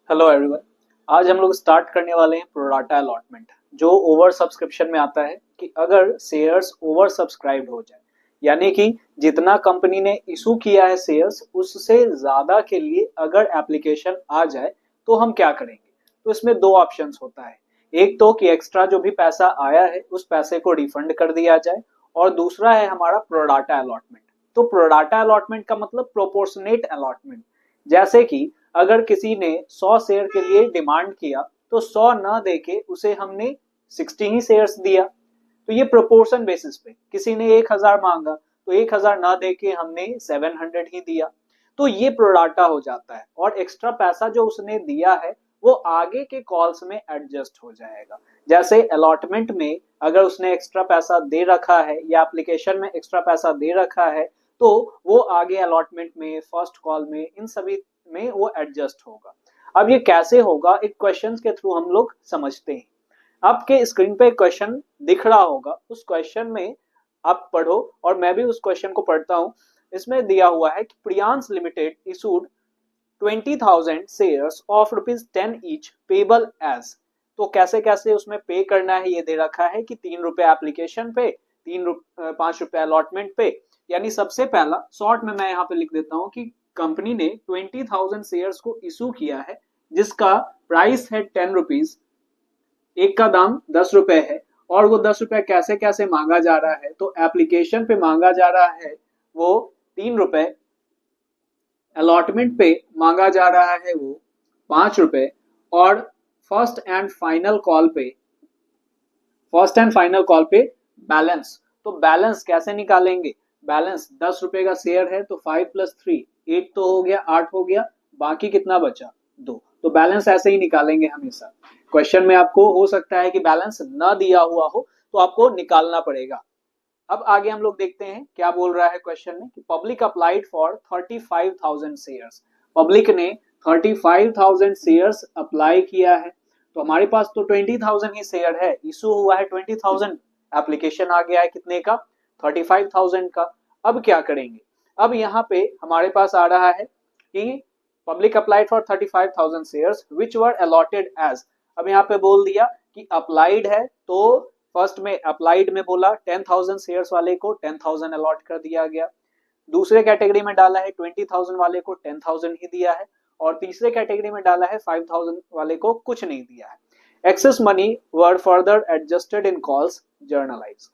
Hello everyone. आज हम लोग स्टार्ट करने वाले हैं प्रोराटा अलॉटमेंट, जो ओवर सब्सक्रिप्शन में आता है कि अगर शेयर्स ओवर सब्सक्राइब्ड हो जाए, यानी कि जितना कंपनी ने इशू किया है शेयर्स उससे ज्यादा के लिए अगर एप्लीकेशन आ जाए तो हम क्या करेंगे। तो इसमें दो ऑप्शंस होता है, एक तो कि एक्स्ट्रा जो भी पैसा आया है उस पैसे को रिफंड कर दिया जाए, और दूसरा है हमारा प्रोराटा अलॉटमेंट। तो प्रोराटा अलॉटमेंट का मतलब प्रोपोर्शनेट अलॉटमेंट। जैसे कि अगर किसी ने 100 शेयर के लिए डिमांड किया तो 100 ना देके उसे हमने 60 ही शेयर्स दिया। तो ये प्रोपोर्शन बेसिस पे, किसी ने 1000 मांगा तो 1000 ना देके हमने 700 ही दिया। तो ये प्रोराटा हो जाता है, और एक्स्ट्रा पैसा जो उसने दिया है वो आगे के कॉल्स में एडजस्ट हो जाएगा। जैसे अलॉटमेंट में अगर उसने एक्स्ट्रा पैसा दे रखा है या एप्लीकेशन में एक्स्ट्रा पैसा दे रखा है तो वो आगे अलॉटमेंट में, फर्स्ट कॉल में, इन सभी में वो एडजस्ट होगा। अब ये कैसे होगा, एक क्वेश्चन के थ्रू हम लोग समझते हैं। आपके स्क्रीन पे क्वेश्चन दिख रहा होगा, उस क्वेश्चन में आप पढ़ो और मैं भी उस क्वेश्चन को पढ़ता हूं। इसमें दिया हुआ है कि Priyans limited issued 20,000 shares of ₹10 each payable as. तो कैसे कैसे उसमें पे करना है ये दे रखा है कि ₹3 एप्लीकेशन पे, ₹5 अलॉटमेंट पे। यानी सबसे पहला शॉर्ट में मैं यहाँ पे लिख देता हूँ कि कंपनी ने 20,000 शेयर्स को इशू किया है जिसका प्राइस है ₹10, एक का दाम ₹10 है, और वो ₹10 कैसे कैसे मांगा जा रहा है। तो एप्लीकेशन पे मांगा जा रहा है वो ₹3, अलॉटमेंट पे मांगा जा रहा है वो ₹5, और फर्स्ट एंड फाइनल कॉल पे बैलेंस। तो बैलेंस कैसे निकालेंगे, बैलेंस ₹10 का शेयर है तो 5 + 3 8 तो हो गया, 8 हो गया, बाकी कितना बचा 2। तो बैलेंस ऐसे ही निकालेंगे हमेशा। क्वेश्चन में आपको हो सकता है कि बैलेंस न दिया हुआ हो तो आपको निकालना पड़ेगा। अब आगे हम लोग देखते हैं क्या बोल रहा है क्वेश्चन में कि public applied for 35,000 shares. Public ने 35,000 शेयर्स अप्लाई किया है। तो हमारे पास तो 20,000 ही शेयर है, इशू हुआ है 20,000, एप्लीकेशन आ गया है कितने का, 35,000 का। अब क्या करेंगे, अब यहाँ पे हमारे पास आ रहा है कि public applied for 35,000 shares which were allotted as. अब यहाँ पे बोल दिया कि अप्लाइड है तो फर्स्ट में अप्लाइड में बोला 10,000 शेयर्स वाले को 10,000 अलॉट कर दिया गया, दूसरे कैटेगरी में डाला है 20,000 वाले को 10,000 ही दिया है, और तीसरे कैटेगरी में डाला है 5,000 वाले को कुछ नहीं दिया है। Excess money were further adjusted in calls generalized.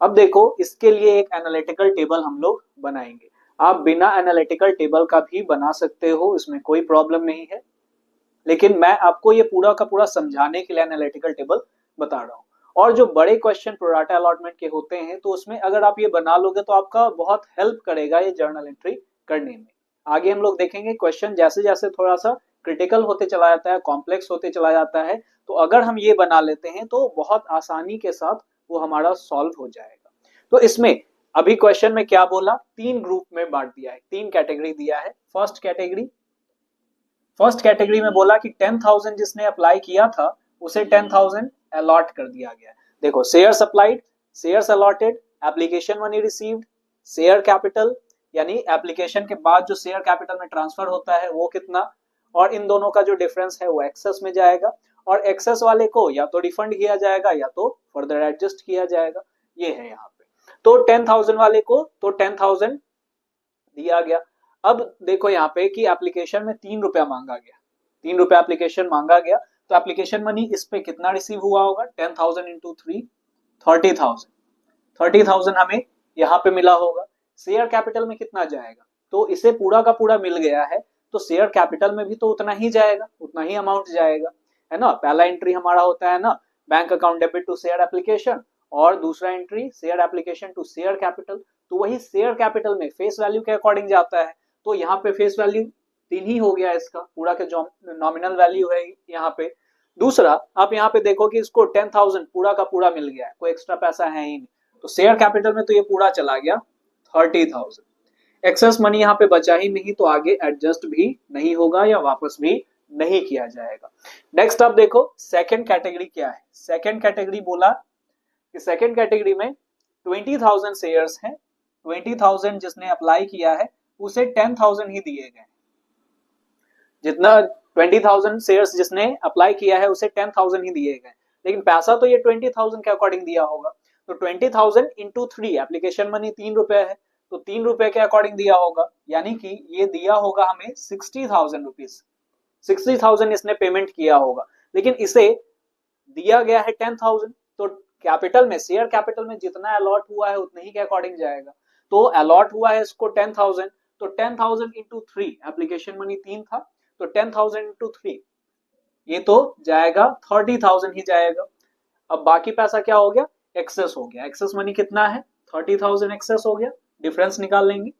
अब देखो इसके लिए एक एनालिटिकल टेबल हम लोग बनाएंगे। आप बिना एनालिटिकल टेबल का भी बना सकते हो, इसमें कोई प्रॉब्लम नहीं है, लेकिन मैं आपको ये पूरा का पूरा समझाने के लिए एनालिटिकल टेबल बता रहा हूँ। और जो बड़े क्वेश्चन प्रोराटा अलॉटमेंट के होते हैं तो उसमें अगर आप ये बना लोगे तो आपका बहुत हेल्प करेगा ये जर्नल एंट्री करने में। आगे हम लोग देखेंगे क्वेश्चन जैसे जैसे थोड़ा सा क्रिटिकल होते चला जाता है, कॉम्प्लेक्स होते चला जाता है, तो अगर हम ये बना लेते हैं तो बहुत आसानी के साथ वो हमारा सॉल्व हो जाएगा। तो इसमें अभी क्वेश्चन में क्या बोला, 3 ग्रुप में बांट दिया है, 3 कैटेगरी दिया है। फर्स्ट कैटेगरी में बोला कि 10,000 जिसने अप्लाई किया था उसे 10,000 अलॉट कर दिया गया। देखो shares applied, shares allotted, application money received, share capital यानी एप्लीकेशन के बाद जो शेयर कैपिटल में ट्रांसफर होता है वो कितना, और इन दोनों का जो डिफरेंस है वो एक्सेस में जाएगा, और एक्सेस वाले को या तो रिफंड किया जाएगा या तो फर्दर एडजस्ट किया जाएगा। ये है यहाँ पे। तो 10,000 वाले को तो 10,000 दिया गया। अब देखो यहाँ पे कि एप्लीकेशन में ₹3 मांगा गया, ₹3 एप्लीकेशन मांगा गया, तो एप्लीकेशन मनी इस पे कितना रिसीव हुआ होगा, 10,000 इंटू 3 30,000, 30,000 हमें यहाँ पे मिला होगा। शेयर कैपिटल में कितना जाएगा, तो इसे पूरा का पूरा मिल गया है तो शेयर कैपिटल में भी तो उतना ही जाएगा, उतना ही अमाउंट जाएगा, है ना। पहला एंट्री हमारा होता है ना bank account debit to share application, और दूसरा entry share application to share capital. तो वही शेयर कैपिटल में फेस वैल्यू के अकॉर्डिंग जाता है, तो यहाँ पे फेस वैल्यू 3 ही हो गया, इसका पूरा के जो नॉमिनल वैल्यू है यहाँ पे। दूसरा आप यहाँ पे देखो कि इसको 10,000 पूरा का पूरा मिल गया है, कोई एक्स्ट्रा पैसा है ही नहीं, तो शेयर कैपिटल में तो ये पूरा चला गया 30,000। एक्सेस मनी यहाँ पे बचा ही नहीं तो आगे एडजस्ट भी नहीं होगा या वापस भी नहीं किया जाएगा। नेक्स्ट आप देखो सेकंड कैटेगरी क्या है। सेकंड कैटेगरी बोला कि सेकंड कैटेगरी में 20,000 शेयर्स हैं, 20,000 जिसने अप्लाई किया है उसे 10,000 ही दिए गए। जितना 20,000 शेयर्स जिसने अप्लाई किया है उसे 10,000 ही दिए गए, लेकिन पैसा तो ये 20,000 के अकॉर्डिंग दिया होगा। तो 20,000 इंटू 3, एप्लीकेशन मनी 3 रुपए है, तो 3 रुपए के अकॉर्डिंग दिया होगा, यानी कि ये दिया होगा हमें 60,000 रुपीज। 60,000 इसने पेमेंट किया होगा, लेकिन इसे दिया गया है 10,000, तो कैपिटल में, शेयर कैपिटल में जितना अलॉट हुआ है उतने ही के अकॉर्डिंग जाएगा। तो अलॉट हुआ है इसको 10,000, तो 10,000 इंटू 3, एप्लीकेशन मनी 3 था, तो 10,000 इंटू 3 ये तो जाएगा 30,000 ही जाएगा। अब बाकी पैसा क्या हो गया, एक्सेस हो गया। एक्सेस मनी कितना है, 30,000 एक्सेस हो गया, डिफरेंस निकाल लेंगे।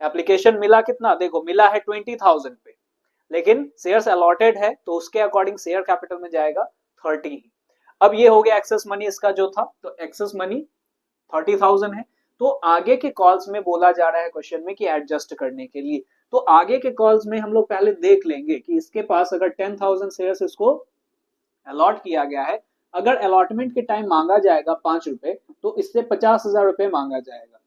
एप्लीकेशन मिला कितना, देखो मिला है 20,000 पे, लेकिन शेयर्स अलॉटेड है तो उसके अकॉर्डिंग शेयर कैपिटल में जाएगा 30 ही। अब ये हो गया एक्सेस मनी इसका जो था, तो एक्सेस मनी 30,000 है। तो आगे के कॉल्स में बोला जा रहा है क्वेश्चन में कि एडजस्ट करने के लिए, तो आगे के कॉल्स में हम लोग पहले देख लेंगे कि इसके पास अगर 10,000 शेयर्स इसको अलॉट किया गया है, अगर अलॉटमेंट के टाइम मांगा जाएगा 5 रुपए, तो इससे 50,000 रुपए मांगा जाएगा।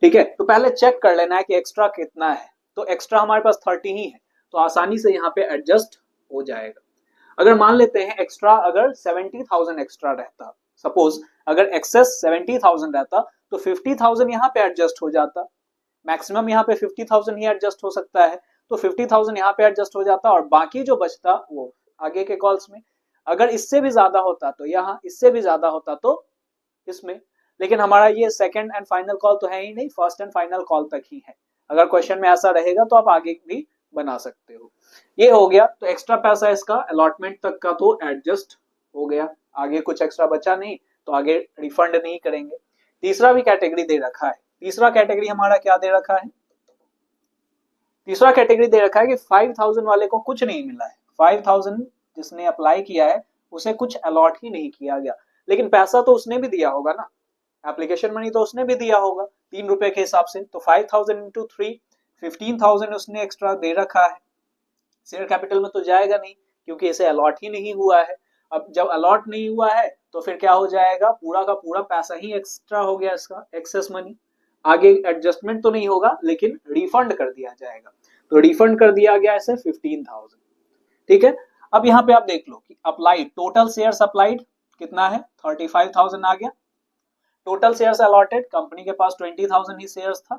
ठीक है, तो पहले चेक कर लेना है कि एक्स्ट्रा कितना है, तो एक्स्ट्रा हमारे पास 30 ही है, तो आसानी से यहाँ पे एडजस्ट हो जाएगा। अगर मान लेते हैं एक्स्ट्रा अगर 70,000 एक्स्ट्रा रहता, सपोज अगर एक्सेस 70,000 रहता, तो 50,000 यहाँ पे एडजस्ट हो जाता, मैक्सिमम यहाँ पे 50,000 ही एडजस्ट हो सकता है, तो 50,000 यहाँ पे एडजस्ट हो जाता, और बाकी जो बचता वो आगे के कॉल्स में। अगर इससे भी ज्यादा होता तो यहाँ, इससे भी ज्यादा होता तो इसमें, लेकिन हमारा ये सेकंड एंड फाइनल कॉल तो है ही नहीं, फर्स्ट एंड फाइनल कॉल तक ही है। अगर क्वेश्चन में ऐसा रहेगा तो आप आगे भी बना सकते हो। ये हो गया, तो एक्स्ट्रा पैसा इसका अलॉटमेंट तक का तो एडजस्ट हो गया, आगे कुछ एक्स्ट्रा बचा नहीं तो आगे रिफंड नहीं करेंगे। तीसरा भी कैटेगरी दे रखा है, तीसरा कैटेगरी हमारा क्या दे रखा है, तीसरा कैटेगरी दे रखा है कि 5,000 वाले को कुछ नहीं मिला है, 5,000 जिसने अप्लाई किया है उसे कुछ अलॉट ही नहीं किया गया, लेकिन पैसा तो उसने भी दिया होगा ना, एप्लीकेशन मनी तो उसने भी दिया होगा 3 रुपए के हिसाब से, तो 5,000 इंटू 3, 15,000 उसने एक्स्ट्रा दे रखा है, शेयर कैपिटल में तो जाएगा नहीं क्योंकि इसे अलॉट ही नहीं हुआ है। अब जब अलॉट नहीं हुआ है तो फिर क्या हो जाएगा, पूरा का पूरा पैसा ही एक्स्ट्रा हो गया इसका, एक्सेस मनी। आगे एडजस्टमेंट तो नहीं होगा लेकिन रिफंड कर दिया जाएगा, तो रिफंड कर दिया गया इसे 15,000। ठीक है, अब यहाँ पे आप देख लो कि अप्लाइड, टोटल शेयर्स अप्लाइड कितना है, 35,000 आ गया। टोटल शेयर्स अलॉटेड, कंपनी के पास 20,000 ही शेयर्स था,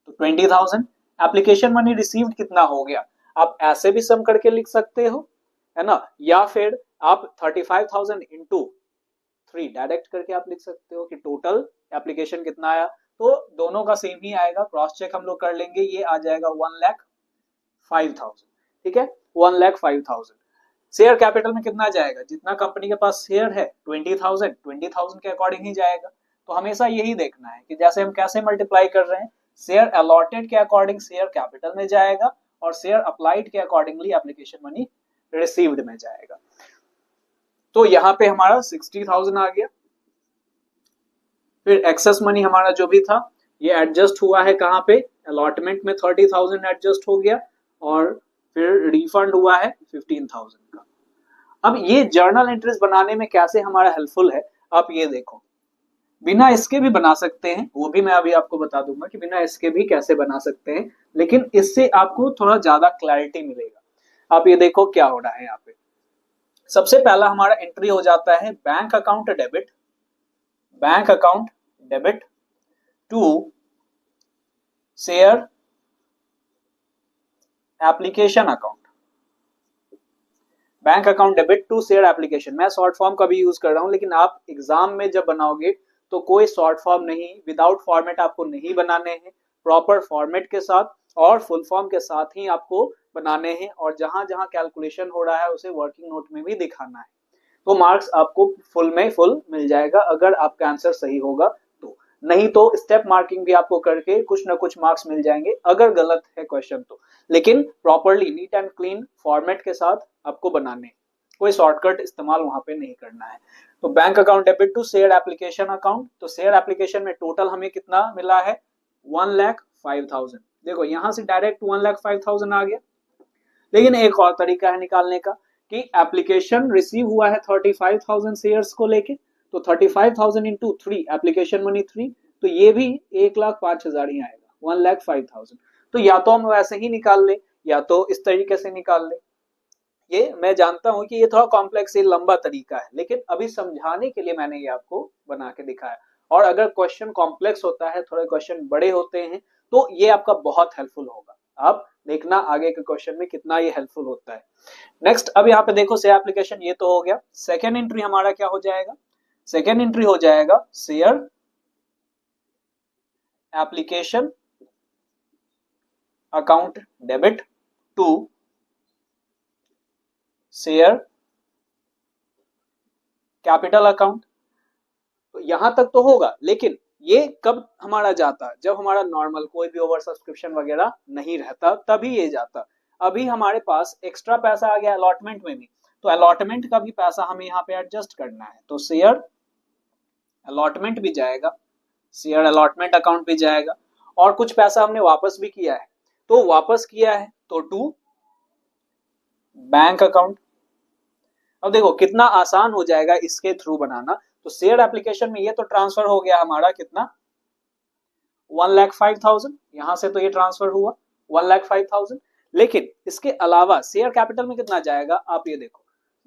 तो 20,000। एप्लीकेशन मनी रिसीव्ड कितना हो गया, आप ऐसे भी सम करके लिख सकते हो, है ना, या फिर आप 35,000 इंटू 3 डायरेक्ट करके आप लिख सकते हो कि टोटल एप्लीकेशन कितना आया, तो दोनों का सेम ही आएगा, क्रॉस चेक हम लोग कर लेंगे, ये आ जाएगा 1,05,000। ठीक है, 1,05,000। शेयर कैपिटल में कितना जाएगा, जितना कंपनी के पास शेयर है 20,000 के अकॉर्डिंग ही जाएगा। तो हमेशा यही देखना है कि जैसे हम कैसे मल्टीप्लाई कर रहे हैं, शेयर अलॉटेड के अकॉर्डिंग शेयर कैपिटल में जाएगा और शेयर अप्लाइड के अकॉर्डिंगली एप्लीकेशन मनी रिसीव्ड में जाएगा। तो यहाँ पे हमारा 60,000 आ गया। फिर एक्सेस मनी हमारा जो भी था ये एडजस्ट हुआ है कहाँ पे, अलॉटमेंट में 30,000 एडजस्ट हो गया और फिर रिफंड हुआ है 15,000 का। अब ये जर्नल एंट्रीज बनाने में कैसे हमारा हेल्पफुल है, आप ये देखो, बिना इसके भी बना सकते हैं, वो भी मैं अभी आपको बता दूंगा कि बिना इसके भी कैसे बना सकते हैं, लेकिन इससे आपको थोड़ा ज्यादा क्लैरिटी मिलेगा। आप ये देखो क्या हो रहा है यहाँ पे, सबसे पहला हमारा एंट्री हो जाता है bank account debit, bank account debit to share application account, bank account debit to share application. मैं शॉर्ट फॉर्म का भी यूज कर रहा हूं, लेकिन आप एग्जाम में जब बनाओगे तो कोई शॉर्ट फॉर्म नहीं, विदाउट फॉर्मेट आपको नहीं बनाने हैं, प्रॉपर फॉर्मेट के साथ और फुल फॉर्म के साथ ही आपको बनाने हैं, और जहां जहां कैलकुलेशन हो रहा है उसे वर्किंग नोट में भी दिखाना है, तो मार्क्स आपको फुल में फुल मिल जाएगा अगर आपका आंसर सही होगा तो, नहीं तो स्टेप मार्किंग भी आपको करके कुछ ना कुछ मार्क्स मिल जाएंगे अगर गलत है क्वेश्चन तो, लेकिन properly neat and clean format के साथ आपको बनाने, कोई शॉर्टकट इस्तेमाल वहां पे नहीं करना है। तो bank account debit to share application account, तो शेयर एप्लीकेशन में टोटल हमें कितना मिला है 1,05,000। देखो यहां से डायरेक्ट 1,05,000 आ गया, लेकिन एक और तरीका है निकालने का कि एप्लीकेशन रिसीव हुआ है 35,000 शेयर्स को लेके, तो 35,000 इंटू 3, एप्लीकेशन मनी 3, तो ये भी 1,05,000 ही आएगा, 1,05,000। तो या तो हम वैसे ही निकाल ले या तो इस तरीके से निकाल ले। ये मैं जानता हूं कि ये थोड़ा कॉम्प्लेक्स, ये लंबा तरीका है, लेकिन अभी समझाने के लिए मैंने ये आपको बना के दिखाया। और अगर क्वेश्चन कॉम्प्लेक्स होता है, थोड़े क्वेश्चन बड़े होते हैं, तो ये आपका बहुत हेल्पफुल होगा। आप देखना आगे के क्वेश्चन में कितना ये हेल्पफुल होता है। नेक्स्ट, अब यहाँ पे देखो शेयर एप्लीकेशन, ये तो हो गया। सेकेंड एंट्री हमारा क्या हो जाएगा? सेकेंड एंट्री हो जाएगा share application account debit to share capital account. तो यहां तक तो होगा, लेकिन ये कब हमारा जाता? जब हमारा नॉर्मल कोई भी ओवर सब्सक्रिप्शन वगैरह नहीं रहता, तभी ये जाता। अभी हमारे पास एक्स्ट्रा पैसा आ गया अलॉटमेंट में भी, तो अलॉटमेंट का भी पैसा हमें यहाँ पे एडजस्ट करना है। तो शेयर अलॉटमेंट भी जाएगा, शेयर अलॉटमेंट अकाउंट भी जाएगा, और कुछ पैसा हमने वापस भी किया है, तो वापस किया है तो टू बैंक अकाउंट। अब देखो कितना आसान हो जाएगा इसके थ्रू बनाना। तो शेयर एप्लीकेशन में ये तो ट्रांसफर हो गया हमारा कितना, 1,05,000, यहां से तो ये ट्रांसफर हुआ 1,05,000। लेकिन इसके अलावा शेयर कैपिटल में कितना जाएगा, आप ये देखो,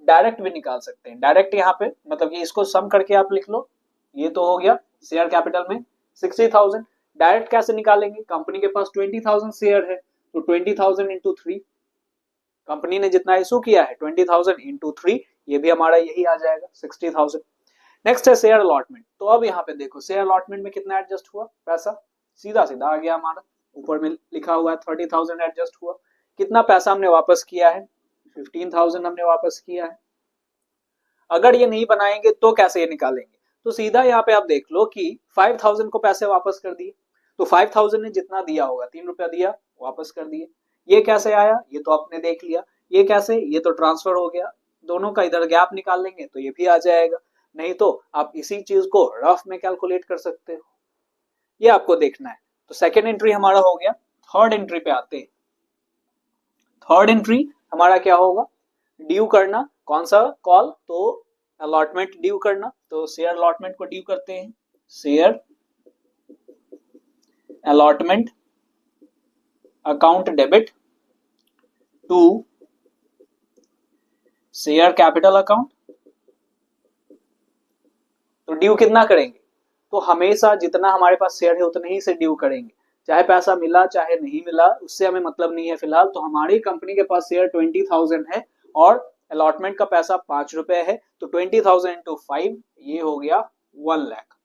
डायरेक्ट भी निकाल सकते हैं। डायरेक्ट यहाँ पे मतलब कि इसको सम करके आप लिख लो, ये तो हो गया शेयर कैपिटल में 60,000। डायरेक्ट कैसे निकालेंगे? कंपनी के पास 20,000 शेयर है, तो 20,000 इंटू 3, कंपनी ने जितना इशू किया है 20,000 इंटू 3, ये भी हमारा यही आ जाएगा 60,000। नेक्स्ट है शेयर अलॉटमेंट। तो अब यहाँ पे देखो शेयर अलॉटमेंट में कितना एडजस्ट हुआ पैसा, सीधा सीधा आ गया हमारा, ऊपर में लिखा हुआ है 30,000 एडजस्ट हुआ। कितना पैसा हमने वापस किया है? 15,000 हमने वापस किया है। अगर ये नहीं बनाएंगे तो कैसे ये निकालेंगे? तो सीधा यहाँ पे आप देख लो कि 5,000 को पैसे वापस कर दिए, तो 5,000 ने जितना दिया होगा, 3 रुपया दिया, वापस कर दिए। ये कैसे आया? ये तो आपने देख लिया। ये कैसे? ये तो ट्रांसफर हो गया। दोनों का इधर गैप निकाल लेंगे तो ये भी आ जाएगा। नहीं तो आप इसी चीज को रफ में कैलकुलेट कर सकते हो, ये आपको देखना है। तो सेकेंड एंट्री हमारा हो गया। थर्ड एंट्री पे आते हैं। थर्ड एंट्री हमारा क्या होगा? ड्यू करना। कौन सा कॉल? तो अलॉटमेंट ड्यू करना। तो शेयर अलॉटमेंट को ड्यू करते हैं, share allotment account debit to share capital account. तो ड्यू कितना करेंगे? तो हमेशा जितना हमारे पास शेयर है उतने ही से ड्यू करेंगे, चाहे पैसा मिला चाहे नहीं मिला, उससे हमें मतलब नहीं है फिलहाल। तो हमारी कंपनी के पास शेयर 20,000 है और अलॉटमेंट का पैसा 5 रुपए है, तो 20,000 इंटू 5, ये हो गया 1 लाख।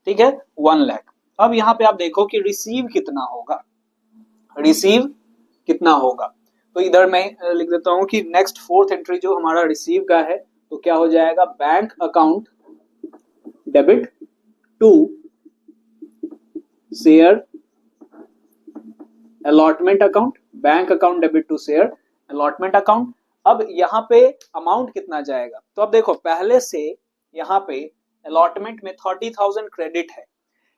ठीक है, 1 लाख। अब यहाँ पे आप देखो कि रिसीव कितना होगा, रिसीव कितना होगा। तो इधर मैं लिख देता हूं कि नेक्स्ट फोर्थ एंट्री जो हमारा रिसीव का है, तो क्या हो जाएगा? Bank account debit to share allotment account, bank account debit to share allotment account. अब यहाँ पे अमाउंट कितना जाएगा? तो अब देखो पहले से यहाँ पे अलॉटमेंट में 30,000 क्रेडिट है,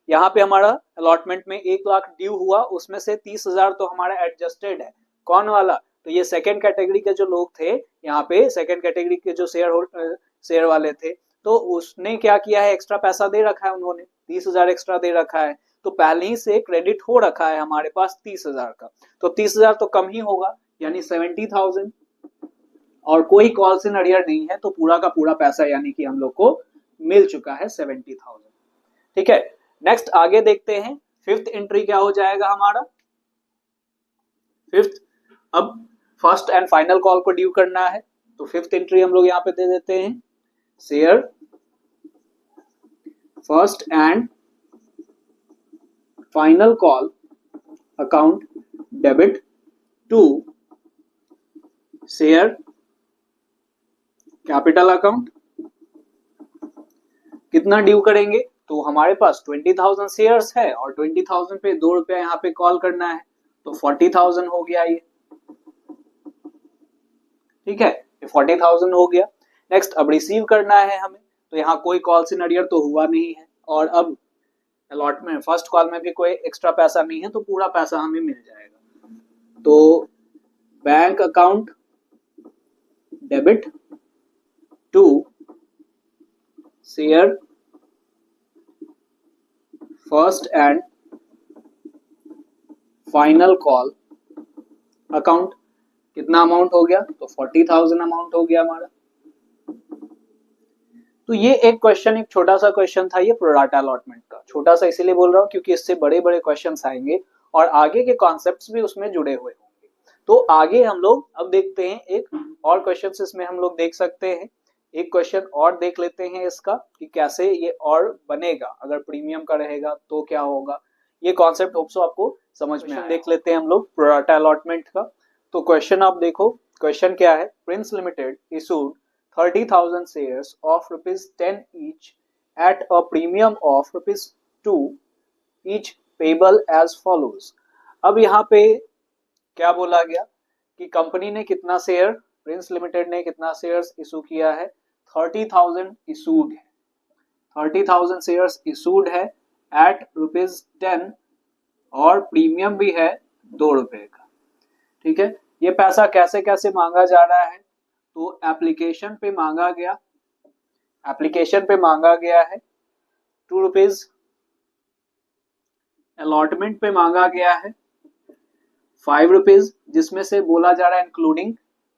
यहाँ पे हमारा अलॉटमेंट में 1 लाख ड्यू हुआ, उसमें से 30,000 तो हमारा एडजस्टेड है। कौन वाला? तो ये सेकंड कैटेगरी के जो लोग थे, यहाँ पे सेकंड कैटेगरी के जो शेयर वाले थे, तो उसने क्या किया है? एक्स्ट्रा पैसा दे रखा है, उन्होंने 30,000 एक्स्ट्रा दे रखा है, तो पहले ही से क्रेडिट हो रखा है हमारे पास 30,000 का। तो 30,000 तो कम ही होगा, यानी 70,000, और कोई कॉल से अरियर नहीं है, तो पूरा का पूरा पैसा यानी कि हम लोग को मिल चुका है 70,000। ठीक है, नेक्स्ट आगे देखते हैं। फिफ्थ एंट्री क्या हो जाएगा हमारा? फिफ्थ, अब फर्स्ट एंड फाइनल कॉल को ड्यू करना है, तो फिफ्थ एंट्री हम लोग यहाँ पे दे देते हैं, share first and final call account debit to share capital account. कितना ड्यू करेंगे? तो हमारे पास 20,000 शेयर्स है और 20,000 पे 2 रुपया यहाँ पे कॉल करना है, तो 40,000 हो गया ये। ठीक है, ये 40,000 हो गया। नेक्स्ट अब रिसीव करना है हमें, तो यहाँ कोई कॉल सिनेरियर तो हुआ नहीं है, और अब अलॉटमेंट फर्स्ट कॉल में भी कोई एक्स्ट्रा पैसा नहीं है, तो पूरा पैसा हमें मिल जाएगा। तो bank account debit to share first and final call account कितना अमाउंट हो गया, तो 40,000 अमाउंट हो गया हमारा। तो ये एक क्वेश्चन, एक छोटा सा क्वेश्चन था ये प्रोराटा अलॉटमेंट का। छोटा सा इसीलिए बोल रहा हूँ क्योंकि इससे बड़े बड़े क्वेश्चंस आएंगे और आगे के कॉन्सेप्ट्स भी उसमें जुड़े हुए होंगे। तो आगे हम लोग अब देखते हैं एक और क्वेश्चन इसमें हम लोग देख सकते हैं। एक क्वेश्चन और देख लेते हैं इसका कि कैसे ये और बनेगा, अगर प्रीमियम का रहेगा तो क्या होगा। ये कॉन्सेप्ट होप सो आपको समझ में आया। देख लेते हैं हम लोग प्रोराटा अलॉटमेंट का। तो क्वेश्चन आप देखो, क्वेश्चन क्या है, Prince limited issued 30,000 shares of rupees 10 each at a premium of rupees 2 each payable as follows। अब यहाँ पे क्या बोला गया कि कंपनी ने कितना शेयर, प्रिंस लिमिटेड ने कितना शेयर्स इशू किया है, 30,000 इशूड है, 30,000 शेयर्स इशूड है एट ₹10 और प्रीमियम भी है ₹2 का। ठीक है, ये पैसा कैसे कैसे मांगा जा रहा है, तो एप्लीकेशन पे मांगा गया, एप्लीकेशन पे मांगा गया है ₹2, अलॉटमेंट पे मांगा गया है ₹5, जिसमें से बोला जा रहा है इंक्लूडिंग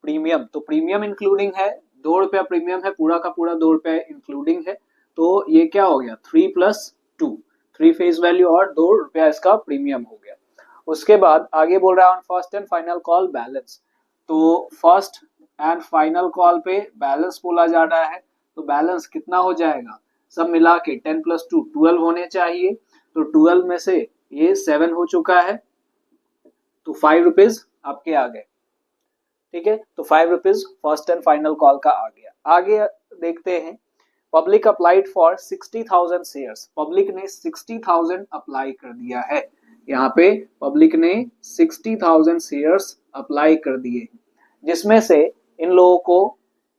प्रीमियम। तो प्रीमियम इंक्लूडिंग है, ₹2 प्रीमियम है, पूरा का पूरा ₹2 इंक्लूडिंग है। तो ये क्या हो गया, 3 + 2, 3 फेस वैल्यू और ₹2 इसका प्रीमियम हो गया। उसके बाद आगे बोल रहा है on first and final call balance. तो फर्स्ट एंड फाइनल कॉल पे बैलेंस बोला जा रहा है, तो बैलेंस कितना हो जाएगा, सब मिला के 10 + 2 12 होने चाहिए। तो 12 में से ये 7 हो चुका है, तो ₹5 आपके आ गए। ठीक है, तो ₹5 फर्स्ट एंड फाइनल कॉल का आ गया। आगे देखते हैं, public applied for 60,000 shares, public ने 60,000 अप्लाई कर दिया है। यहाँ पे पब्लिक ने 60,000 शेयर्स अप्लाई कर दिए, जिसमें से इन लोगों को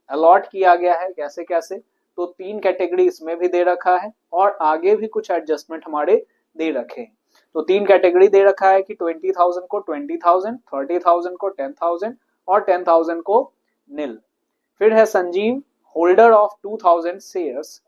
अलॉट किया गया है कैसे कैसे, तो 3 कैटेगरी इसमें भी दे रखा है और आगे भी कुछ एडजस्टमेंट हमारे दे रखे हैं। तो 3 कैटेगरी दे रखा है कि 20,000 को 20,000, 30,000 को 10,000 और 10,000 को नील। फिर है Sanjeev holder of 2,000 shares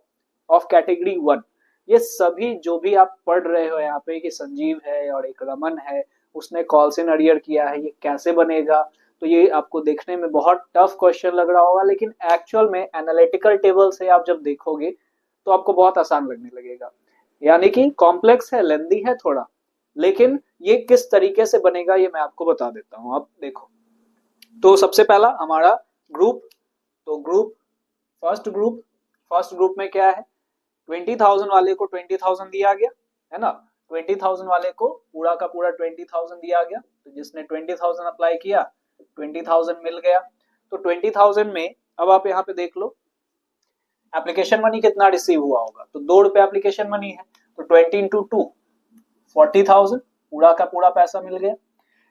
of category 1। ये सभी जो भी आप पढ़ रहे हो यहाँ पे कि संजीव है और एक रमन है, उसने कॉल्स इन अरियर किया है, ये कैसे बनेगा, तो ये आपको देखने में बहुत टफ क्वेश्चन लग रहा होगा, लेकिन एक्चुअल में एनालिटिकल टेबल से आप जब देखोगे तो आपको बहुत आसान लगने लगेगा। यानी कि कॉम्प्लेक्स है, लेंदी है थोड़ा, लेकिन ये किस तरीके से बनेगा ये मैं आपको बता देता हूं। आप देखो, तो सबसे पहला हमारा ग्रुप, तो ग्रुप फर्स्ट ग्रुप में क्या है, 20,000 वाले को 20,000 दिया गया है ना, 20,000 वाले को पूरा का पूरा 20,000 दिया गया। तो जिसने 20,000 अप्लाई किया 20,000 मिल गया। तो 20,000 में अब आप यहाँ पे देख लो एप्लीकेशन मनी कितना रिसीव हुआ होगा, तो ₹2 एप्लीकेशन मनी है, तो 20 × 2 40,000 पूरा का पूरा पैसा मिल गया।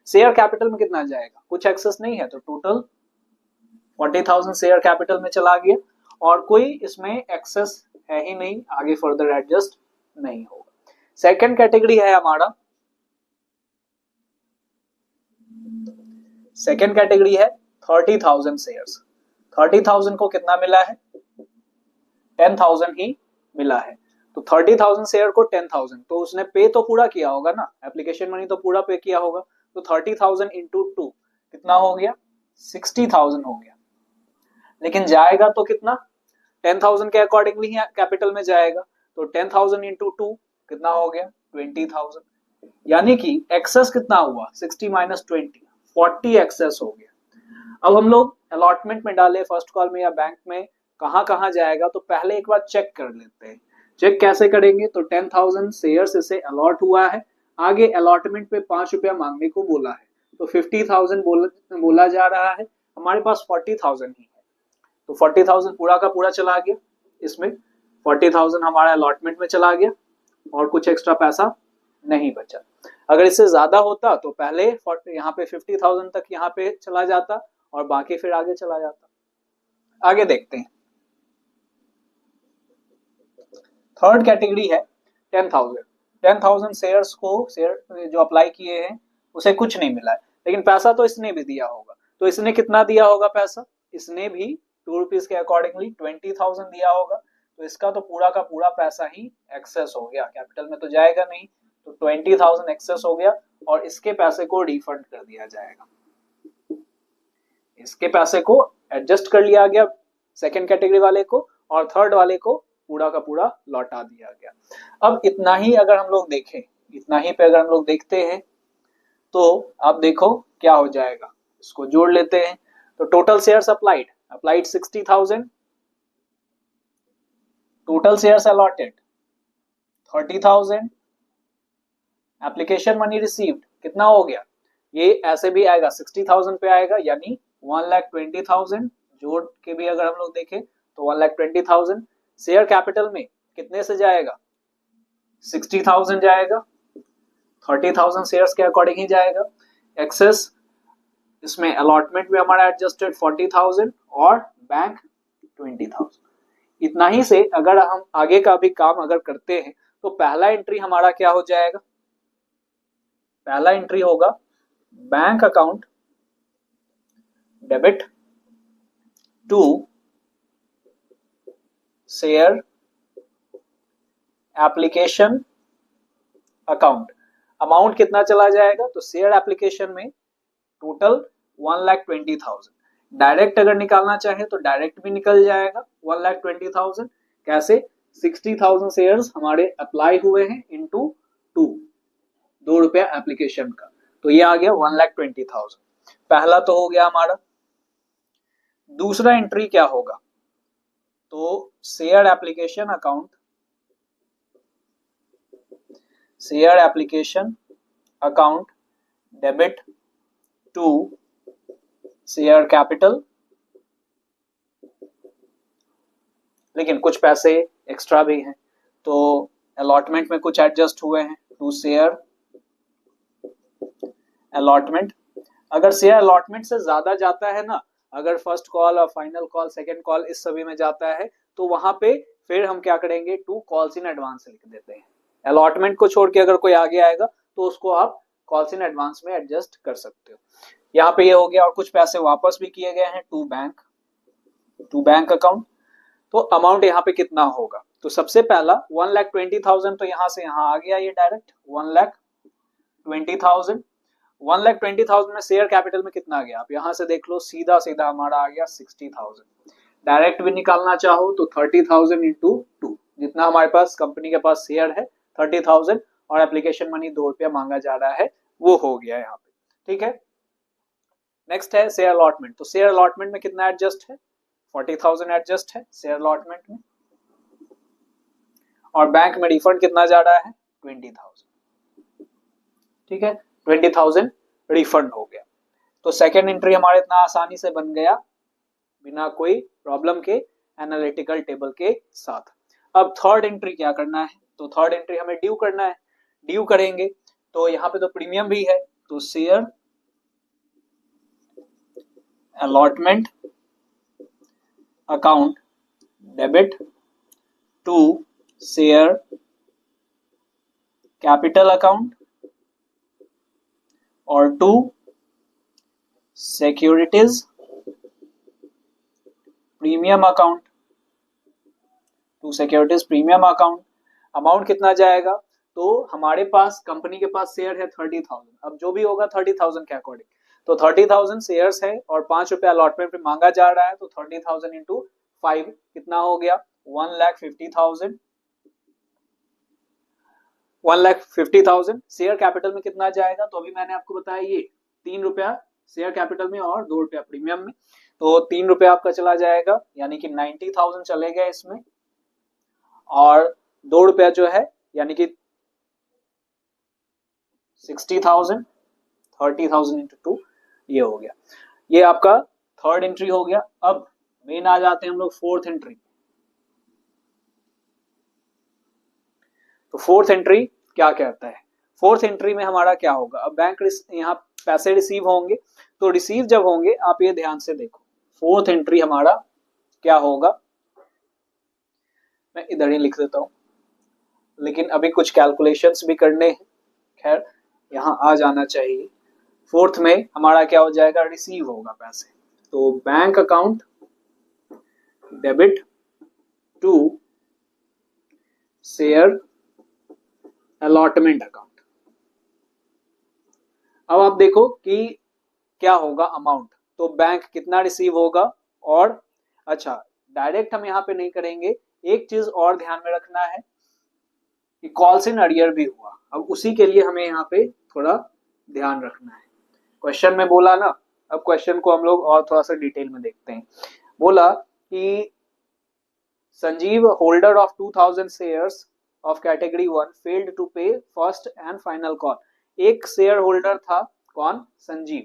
शेयर कैपिटल में कितना जाएगा, कुछ एक्सेस नहीं है, तो टोटल 40,000 शेयर कैपिटल में चला गया और कोई इसमें एक्सेस है ही नहीं, आगे फर्दर एडजस्ट नहीं होगा। सेकंड कैटेगरी है हमारा, सेकंड कैटेगरी है 30,000 शेयर्स। 30,000 को कितना मिला है, 10,000 ही मिला है। तो 30,000 शेयर को 10,000, तो उसने पे तो पूरा किया होगा ना, एप्लीकेशन मनी तो पूरा पे किया होगा। तो 30,000 × 2 कितना हो गया, 60,000 हो गया। लेकिन जाएगा तो कितना, 10,000 के अकॉर्डिंगली ही कैपिटल में जाएगा। तो 10,000 × 2 कितना हो गया, 20,000। यानी कि एक्सेस कितना हुआ, 60 - 20 40 एक्सेस हो गया। अब हम लोग अलॉटमेंट में डाले, फर्स्ट कॉल में या बैंक में, कहां कहां जाएगा, तो पहले एक बार चेक कर लेते हैं। चेक कैसे करेंगे, तो 10,000 शेयर्स इसे अलॉट हुआ है, आगे अलॉटमेंट पे ₹5 मांगने को बोला है, तो 50,000 बोला जा रहा है, हमारे पास 40,000 ही है, तो 40,000 पूरा का पूरा चला गया इसमें, 40,000 हमारा अलॉटमेंट में चला गया और कुछ एक्स्ट्रा पैसा नहीं बचा। अगर इससे ज्यादा होता तो पहले यहाँ पे 50,000 तक यहाँ पे चला जाता और बाकी फिर आगे चला जाता। आगे देखते हैं, थर्ड कैटेगरी है 10,000। 10,000 शेयर्स को, शेयर जो अप्लाई किए हैं उसे कुछ नहीं मिला है, लेकिन पैसा तो इसने भी दिया होगा। तो इसने कितना दिया होगा पैसा, इसने भी ₹2 के अकॉर्डिंगली 20,000 दिया होगा। तो इसका तो पूरा का पूरा पैसा ही एक्सेस हो गया, कैपिटल में तो जाएगा नहीं, तो 20,000 एक्सेस हो गया और इसके पैसे को रिफंड कर दिया जाएगा। इसके पैसे को एडजस्ट कर लिया गया सेकंड कैटेगरी वाले को और थर्ड वाले को पूरा का पूरा लौटा दिया गया। अब इतना ही अगर हम लोग देखें, इतना ही पे अगर हम लोग देखते हैं तो आप देखो क्या हो जाएगा, इसको जोड़ लेते हैं। तो total shares applied 60,000, total shares allotted 30,000, application money received कितना हो गया, ये ऐसे भी आएगा 60,000 पे आएगा, यानी 1,20,000 जोड़ के भी अगर हम लोग देखें तो 1,20,000। शेयर कैपिटल में कितने से जाएगा, 60,000 जाएगा, 30,000 शेयर्स के अकॉर्डिंग ही जाएगा। एक्सेस इसमें अलॉटमेंट भी हमारा एडजस्टेड 40,000 और बैंक 20,000। इतना ही से अगर हम आगे का भी काम अगर करते हैं तो पहला एंट्री हमारा क्या हो जाएगा, पहला एंट्री होगा bank account debit to share application account. Amount कितना चला जाएगा, तो शेयर एप्लीकेशन में टोटल 1,20,000। डायरेक्ट अगर निकालना चाहे तो डायरेक्ट भी निकल जाएगा 1,20,000। कैसे, 60,000 शेयर्स हमारे अप्लाई हुए हैं इनटू 2 रुपया एप्लीकेशन का, तो ये आ गया 1,20,000। पहला तो हो गया हमारा। दूसरा एंट्री क्या होगा, तो share application account debit to share capital, लेकिन कुछ पैसे एक्स्ट्रा भी हैं तो अलॉटमेंट में कुछ एडजस्ट हुए हैं टू शेयर अलॉटमेंट। अगर शेयर अलॉटमेंट से ज्यादा जाता है ना, अगर फर्स्ट कॉल और फाइनल कॉल सेकंड कॉल इस सभी में जाता है तो वहां पे फिर हम क्या करेंगे, 2 कॉल्स इन एडवांस लिख देते हैं। अलॉटमेंट को छोड़ के अगर कोई आगे आएगा तो उसको आप कॉल्स इन एडवांस में एडजस्ट कर सकते हो। यहाँ पे ये हो गया और कुछ पैसे वापस भी किए गए हैं टू बैंक अकाउंट। तो अमाउंट यहाँ पे कितना होगा, तो सबसे पहला 1,20,000 तो यहाँ से यहाँ आ गया, ये डायरेक्ट 1,20,000। 1,20,000 में शेयर कैपिटल में कितना आ गया, आप यहाँ से देख लो, सीधा सीधा हमारा आ गया 60,000। डायरेक्ट भी निकालना चाहो तो 30,000 इंटू 2, जितना हमारे पास कंपनी के पास शेयर है 30,000 और एप्लीकेशन मनी 2 रुपया मांगा जा रहा है, वो हो गया यहाँ पे। ठीक है, नेक्स्ट है शेयर अलॉटमेंट। तो शेयर अलॉटमेंट में कितना एडजस्ट है, 40,000 एडजस्ट है शेयर अलॉटमेंट में, और बैंक में रिफंड कितना जा रहा है, 20,000। ठीक है, 20,000 रिफंड हो गया। तो सेकेंड एंट्री हमारे इतना आसानी से बन गया बिना कोई प्रॉब्लम के एनालिटिकल टेबल के साथ। अब थर्ड एंट्री क्या करना है, तो थर्ड एंट्री हमें ड्यू करना है। ड्यू करेंगे तो यहाँ पे तो प्रीमियम भी है, तो share allotment account debit to share capital account और to securities premium account, to securities premium account. Amount कितना जाएगा, तो हमारे पास कंपनी के पास शेयर है 30,000, अब जो भी होगा 30,000 के अकॉर्डिंग, तो 30,000 शेयर्स है और 5 रुपया अलॉटमेंट पे मांगा जा रहा है, तो 30,000 इंटू 5 कितना हो गया, 1,50,000। 1,50,000 शेयर कैपिटल में कितना जाएगा, तो अभी मैंने आपको बताया ये 3 रुपया शेयर कैपिटल में और 2 रुपया प्रीमियम में, तो 3 रुपया आपका चला जाएगा, यानी कि 90,000 चले गए इसमें, और 2 रुपया जो है यानी कि 60,000, 30,000 इंटू 2, ये हो गया। ये आपका थर्ड एंट्री हो गया। अब मेन आ जाते हैं हम लोग फोर्थ एंट्री। तो फोर्थ एंट्री क्या कहता है, फोर्थ एंट्री में हमारा क्या होगा, अब बैंक यहाँ पैसे रिसीव होंगे, तो रिसीव जब होंगे आप ये ध्यान से देखो, फोर्थ एंट्री हमारा क्या होगा, मैं इधर ही लिख देता हूं, लेकिन अभी कुछ कैलकुलेशंस भी करने हैं, खैर यहाँ आ जाना चाहिए। फोर्थ में हमारा क्या हो जाएगा, रिसीव होगा पैसे, तो bank account debit to share allotment account. अब आप देखो कि क्या होगा अमाउंट, तो बैंक कितना रिसीव होगा, और अच्छा डायरेक्ट हम यहाँ पे नहीं करेंगे, एक चीज और ध्यान में रखना है कि कॉल्स इन अरियर भी हुआ। अब उसी के लिए हमें यहाँ पे थोड़ा ध्यान रखना है। क्वेश्चन में बोला ना, अब क्वेश्चन को हम लोग और थोड़ा सा डिटेल में देखते हैं। बोला कि Sanjeev holder of 2000 shares of category 1 failed to pay first and final call. एक शेयर होल्डर था कौन, संजीव,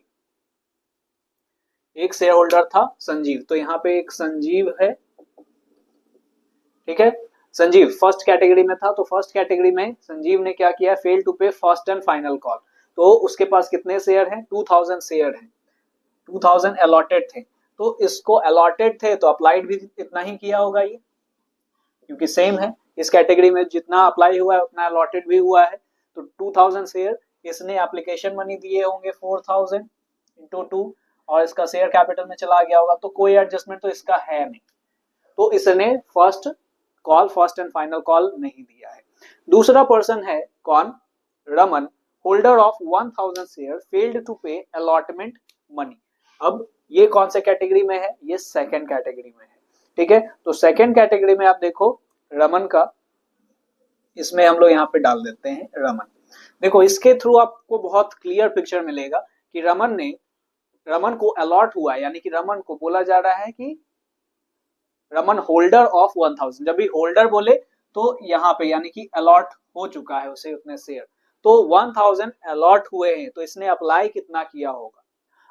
एक शेयर होल्डर था संजीव, तो यहाँ पे एक संजीव है, ठीक है। संजीव फर्स्ट कैटेगरी में था, तो फर्स्ट कैटेगरी में संजीव ने क्या किया, fail to pay first and final call. तो उसके पास कितने शेयर हैं, 2000 शेयर हैं, 2000 अलॉटेड थे, तो इसको अलॉटेड थे तो अप्लाइड भी इतना ही किया होगा ये, क्योंकि सेम है, इस कैटेगरी में जितना अप्लाई हुआ है उतना अलॉटेड भी हुआ है। तो 2000 शेयर इसने एप्लीकेशन मनी दिए होंगे 4000 इंटू 2, और इसका शेयर कैपिटल में चला गया होगा, तो कोई एडजस्टमेंट तो इसका है नहीं, तो इसने first call, first and final call नहीं दिया है। दूसरा पर्सन है कौन, Raman, holder of 1000 share failed to pay allotment money. अब ये कौन से कैटेगरी में है, ये सेकंड कैटेगरी में है, ठीक है। तो सेकंड कैटेगरी में आप देखो रमन का, इसमें हम लोग यहाँ पे डाल देते हैं रमन। देखो इसके थ्रू आपको बहुत क्लियर पिक्चर मिलेगा कि रमन को अलॉट हुआ है, यानी कि रमन को बोला जा रहा है कि रमन होल्डर ऑफ 1000, जब भी होल्डर बोले तो यहाँ पे यानी कि अलॉट हो चुका है उसे उतने शेयर, तो 1000 अलॉट हुए हैं, तो इसने अप्लाई कितना किया होगा।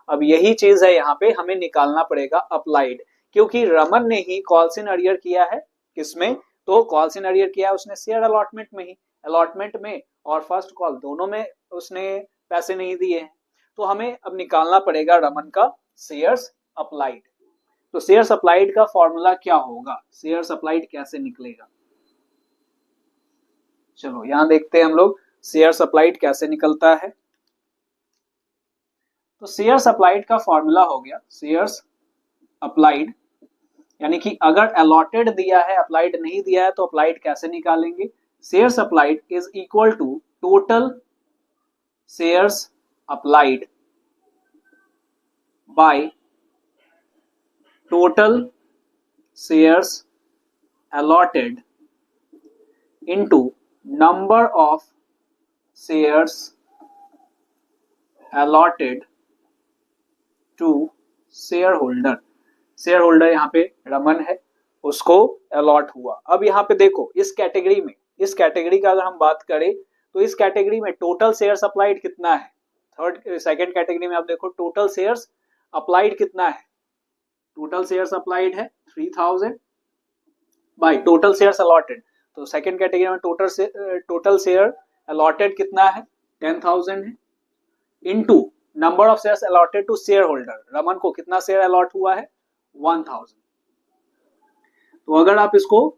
अब यही चीज है यहाँ पे हमें निकालना पड़ेगा अप्लाइड, क्योंकि रमन ने ही कॉल्स इन अरियर किया है, किसमें, तो कॉल्स इन अरियर किया है उसने शेयर अलॉटमेंट में ही, अलॉटमेंट में और फर्स्ट कॉल दोनों में उसने पैसे नहीं दिए हैं, तो हमें अब निकालना पड़ेगा रमन का शेयर्स अप्लाइड। तो शेयर अप्लाइड का फॉर्मूला क्या होगा, शेयर अप्लाइड कैसे निकलेगा, चलो यहां देखते हैं हम लोग शेयर अप्लाइड कैसे निकलता है। तो शेयर अप्लाइड का फॉर्मूला हो गया शेयर्स अप्लाइड, यानी कि अगर अलॉटेड दिया है अप्लाइड नहीं दिया है तो अप्लाइड कैसे निकालेंगे, shares applied is equal to total shares applied by total shares allotted into number of shares allotted to shareholder। Share यहाँ पे रमन है, उसको अलॉट हुआ। अब यहाँ पे देखो इस कैटेगरी में, इस कैटेगरी का अगर हम बात करें तो इस कैटेगरी में टोटल शेयर्स अप्लाइड कितना है, सेकंड कैटेगरी में आप देखो टोटल शेयर्स अप्लाइड कितना है, टोटल शेयर्स अप्लाइड है 3000 बाय टोटल शेयर्स अलॉटेड, तो सेकंड कैटेगरी में टोटल शेयर अलॉटेड कितना है 10,000 है, into number of shares allotted to share holder, Raman को कितना शेयर अलॉट हुआ है 1000। तो अगर आप इसको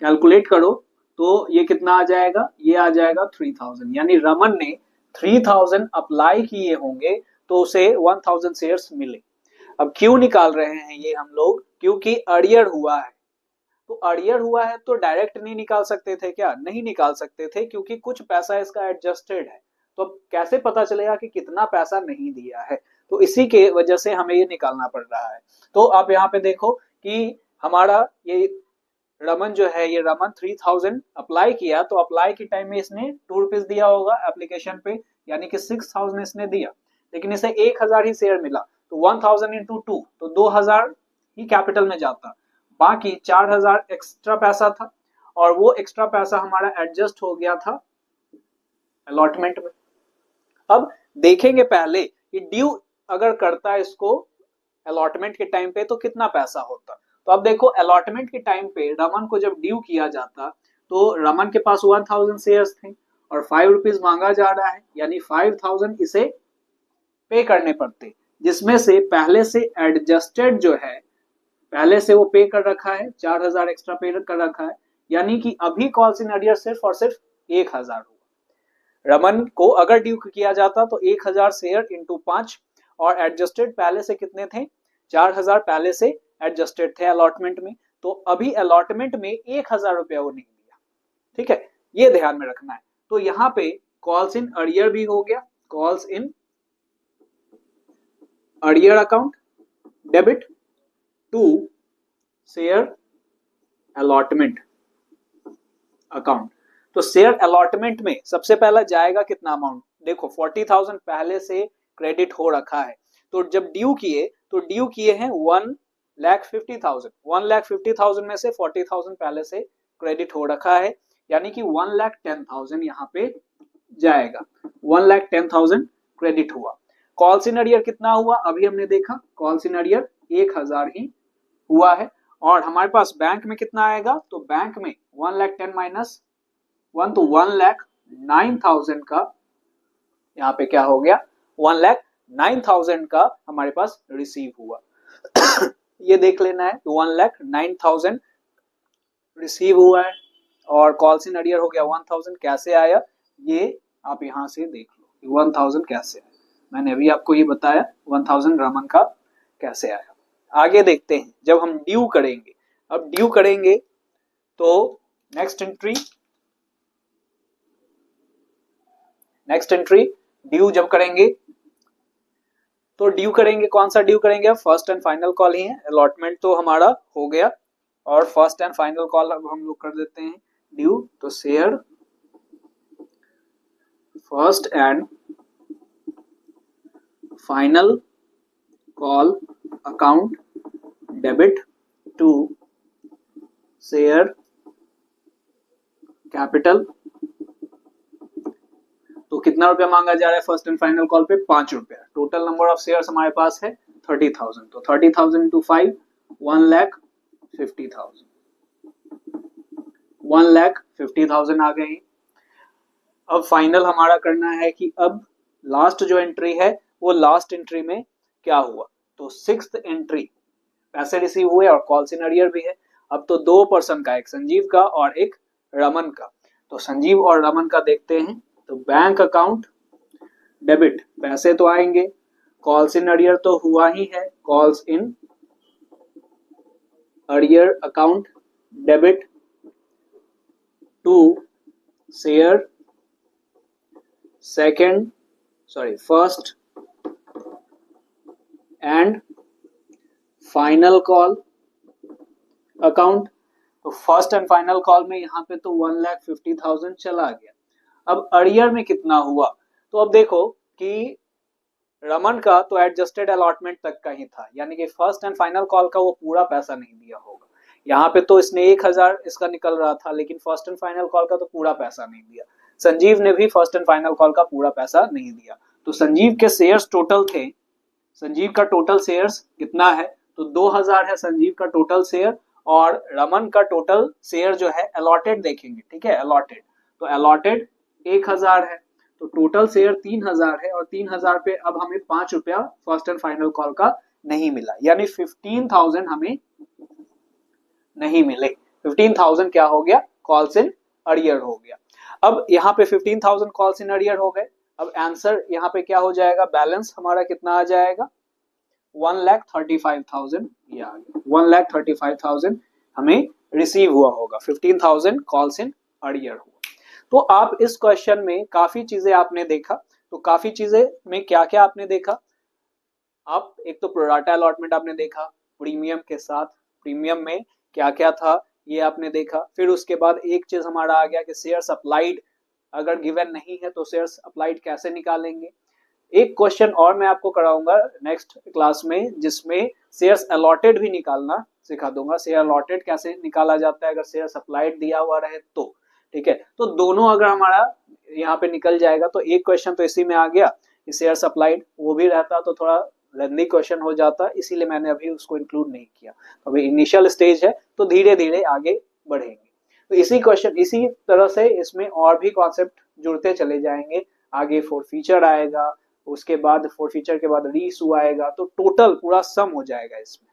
कैलकुलेट करो तो ये कितना आ जाएगा, ये आ जाएगा 3000, यानी रमन ने 3000 अप्लाई किए होंगे तो उसे 1000 शेयर्स मिले। अब क्यों निकाल रहे हैं ये हम लोग, क्योंकि अरियर हुआ है, तो अरियर हुआ है तो डायरेक्ट नहीं निकाल सकते थे क्या, नहीं निकाल सकते थे, क्योंकि कुछ पैसा इसका एडजस्टेड है, तो अब कैसे पता चलेगा कि कितना पैसा नहीं दिया है, तो इसी के वजह से हमें ये निकालना पड़ रहा है। तो आप यहाँ पे देखो कि हमारा ये रमन जो है, ये रमन 3000 अप्लाई किया, तो अप्लाई के टाइम में इसने 2 रुपीज दिया होगा एप्लीकेशन पे, यानी कि 6000 इसने दिया, लेकिन इसे 1000 ही शेयर मिला, तो 1000 इंटू 2 तो 2000 ही कैपिटल में जाता, बाकी 4000 एक्स्ट्रा पैसा था, और वो एक्स्ट्रा पैसा हमारा एडजस्ट हो गया था अलॉटमेंट में। अब देखेंगे पहले कि ड्यू अगर करता है इसको अलॉटमेंट के टाइम पे तो कितना पैसा होता। तो अब देखो अलॉटमेंट के टाइम पे रमन को जब ड्यू किया जाता तो रमन के पास 1000 शेयर्स थे और 5 रुपीज मांगा जा रहा है, यानी 5000 इसे पे करने पड़ते, जिसमें से पहले से एडजस्टेड जो है पहले से वो पे कर रखा है, 4000 एक्स्ट्रा पे कर रखा है, यानी कि अभी कॉल्स इन अरियर सिर्फ और सिर्फ 1000 हुआ। रमन को अगर ड्यू किया जाता तो 1000 शेयर इंटू 5, और एडजस्टेड पहले से कितने थे 4000 पहले से एडजस्टेड थे अलॉटमेंट में, तो अभी अलॉटमेंट में 1000 रुपया वो नहीं दिया, ठीक है, ये ध्यान में रखना है। तो यहाँ पे कॉल्स इन अर्लियर भी हो गया, calls in earlier account debit to share allotment account. तो शेयर अलॉटमेंट में सबसे पहला जाएगा कितना अमाउंट, देखो 40,000 पहले से क्रेडिट हो रखा है, तो जब ड्यू किए तो ड्यू किए हैं 1,50,000, 1,50,000 में से 40,000 पहले से क्रेडिट हो रखा है, यानी कि 1,10,000 यहाँ पे जाएगा, 1,10,000 क्रेडिट हुआ। कॉल्स इन अर्लियर कितना हुआ, अभी हमने देखा कॉल्स इन अर्लियर 1,000 ही हुआ है, और हमारे पास बैंक में कितना आएगा, तो बैंक में 1,10,000 माइनस 1 तो 1,09,000 का यहाँ पे क्या हो गया, 1,09,000 का हमारे पास रिसीव हुआ। ये देख लेना है, 1,09,000 रिसीव हुआ है और कॉल्स इन अर्लियर हो गया 1,000। कैसे आया ये आप यहाँ से देख लो, 1,000 कैसे आया, मैंने अभी आपको ये बताया 1,000 रमन का कैसे आया। आगे देखते हैं जब हम ड्यू करेंगे, अब ड्यू करेंगे तो नेक्स्ट एंट्री ड्यू जब करेंगे तो ड्यू करेंगे, कौन सा ड्यू करेंगे, फर्स्ट एंड फाइनल कॉल ही है, अलॉटमेंट तो हमारा हो गया और फर्स्ट एंड फाइनल कॉल अब हम लोग कर देते हैं ड्यू। तो share first and final call account debit to share capital. तो कितना रुपया मांगा जा रहा है फर्स्ट एंड फाइनल कॉल पे, 5 रुपया। टोटल नंबर ऑफ शेयर्स हमारे पास है 30,000, तो 30,000 इंटू 5 1,50,000, 1,50,000 आ गए। अब फाइनल हमारा करना है कि अब लास्ट जो एंट्री है वो लास्ट एंट्री में क्या हुआ, तो 6th एंट्री पैसे रिसीव हुए और कॉल्स इन अर्लियर भी है। अब तो 2 पर्सन का, एक संजीव का और एक रमन का, तो संजीव और रमन का देखते हैं। तो बैंक अकाउंट डेबिट पैसे तो आएंगे, कॉल्स इन अर्लियर तो हुआ ही है, calls in earlier account debit to share first and final call account. तो फर्स्ट एंड फाइनल कॉल में यहाँ पे तो 1,50,000 चला गया। अब अर्लियर में कितना हुआ, तो अब देखो कि रमन का तो एडजस्टेड अलॉटमेंट तक का ही था, यानी कि फर्स्ट एंड फाइनल कॉल का वो पूरा पैसा नहीं दिया होगा। यहाँ पे तो इसने 1,000 इसका निकल रहा था, लेकिन फर्स्ट एंड फाइनल कॉल का तो पूरा पैसा नहीं दिया। संजीव ने भी फर्स्ट एंड फाइनल कॉल का पूरा पैसा नहीं दिया। तो संजीव के शेयर्स टोटल थे, संजीव का टोटल शेयर्स कितना है, तो 2,000 है संजीव का टोटल शेयर, और रमन का टोटल शेयर जो है अलॉटेड देखेंगे, ठीक है, अलॉटेड, तो अलॉटेड 1,000 है, तो टोटल शेयर 3,000 है, और 3,000 पे अब हमें 5 रुपया फर्स्ट एंड फाइनल कॉल का नहीं मिला, यानी 15,000 हमें नहीं मिले। 15,000 क्या हो गया, कॉल्स इन अर्लियर हो गया। अब यहाँ पे 15,000 कॉल्स इन अर्लियर हो गए। अब आंसर यहाँ पे क्या हो जाएगा, बैलेंस हमारा कितना आ जाएगा, 1,35,000 ये आ गया, 1,35,000 हमें रिसीव हुआ होगा, 15,000 कॉल्स इन अर्लियर हुआ। तो आप इस क्वेश्चन में काफी चीजें आपने देखा, तो काफी चीजें में क्या क्या आपने देखा, आप एक तो प्रोराटा अलॉटमेंट आपने देखा प्रीमियम के साथ, प्रीमियम में क्या क्या था ये आपने देखा। फिर उसके बाद एक चीज हमारा आ गया कि शेयर्स अप्लाइड अगर गिवन नहीं है तो शेयर्स अप्लाइड कैसे निकालेंगे। एक क्वेश्चन और मैं आपको कराऊंगा नेक्स्ट क्लास में, जिसमें शेयर्स अलॉटेड भी निकालना सिखा दूंगा, शेयर अलॉटेड कैसे निकाला जाता है अगर शेयर्स अप्लाइड दिया हुआ रहे तो, ठीक है। तो दोनों अगर हमारा यहाँ पे निकल जाएगा तो एक क्वेश्चन तो इसी में आ गया, शेयर्स अप्लाइड, वो भी रहता तो थोड़ा लेंथी क्वेश्चन हो जाता, इसीलिए मैंने अभी उसको इंक्लूड नहीं किया। अभी इनिशियल स्टेज है तो धीरे धीरे आगे बढ़ेंगे। तो इसी तरह से इसमें और भी कॉन्सेप्ट जुड़ते चले जाएंगे। आगे फोर फीचर आएगा, उसके बाद फोर फीचर के बाद रीइशू आएगा, तो टोटल पूरा सम हो जाएगा इसमें,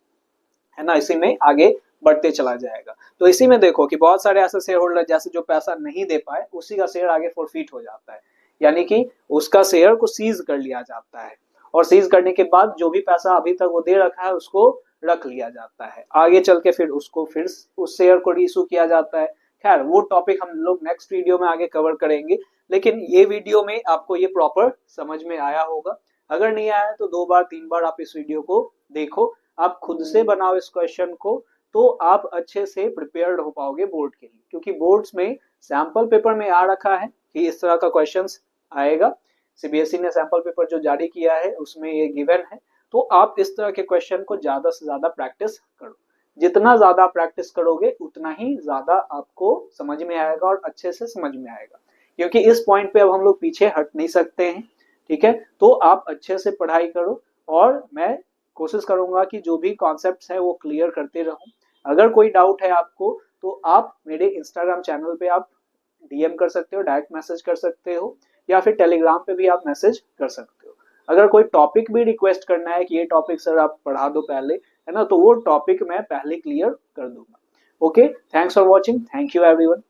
है ना, इसी में आगे बढ़ते चला जाएगा। तो इसी में देखो कि बहुत सारे ऐसे शेयर होल्डर जैसे जो पैसा नहीं दे पाए उसी का शेयर आगे फोरफीट हो जाता है, यानी कि उसका शेयर को सीज कर लिया जाता है, और सीज करने के बाद जो भी पैसा अभी तक वो दे रखा है उसको रख लिया जाता है, आगे चल के फिर उसको फिर उस शेयर को रीइशू किया जाता है। खैर वो टॉपिक हम लोग नेक्स्ट वीडियो में आगे कवर करेंगे। लेकिन ये वीडियो में आपको ये प्रॉपर समझ में आया होगा। अगर नहीं आया तो 2 बार 3 बार आप इस वीडियो को देखो, आप खुद से बनाओ इस क्वेश्चन को, तो आप अच्छे से प्रिपेयर्ड हो पाओगे बोर्ड के लिए, क्योंकि बोर्ड्स में सैंपल पेपर में आ रखा है कि इस तरह का क्वेश्चंस आएगा। सीबीएसई ने सैंपल पेपर जो जारी किया है उसमें ये गिवन है, तो आप इस तरह के क्वेश्चन को ज्यादा से ज्यादा प्रैक्टिस करो। जितना ज्यादा प्रैक्टिस करोगे उतना ही ज्यादा आपको समझ में आएगा और अच्छे से समझ में आएगा, क्योंकि इस पॉइंट पे अब हम लोग पीछे हट नहीं सकते हैं। ठीक है, तो आप अच्छे से पढ़ाई करो और मैं कोशिश करूंगा कि जो भी कॉन्सेप्ट्स है वो क्लियर करते रहूं। अगर कोई डाउट है आपको तो आप मेरे इंस्टाग्राम चैनल पे आप डीएम कर सकते हो, डायरेक्ट मैसेज कर सकते हो, या फिर टेलीग्राम पे भी आप मैसेज कर सकते हो। अगर कोई टॉपिक भी रिक्वेस्ट करना है कि ये टॉपिक सर आप पढ़ा दो पहले, है ना, तो वो टॉपिक मैं पहले क्लियर कर दूंगा। Okay, thanks for watching, thank you everyone.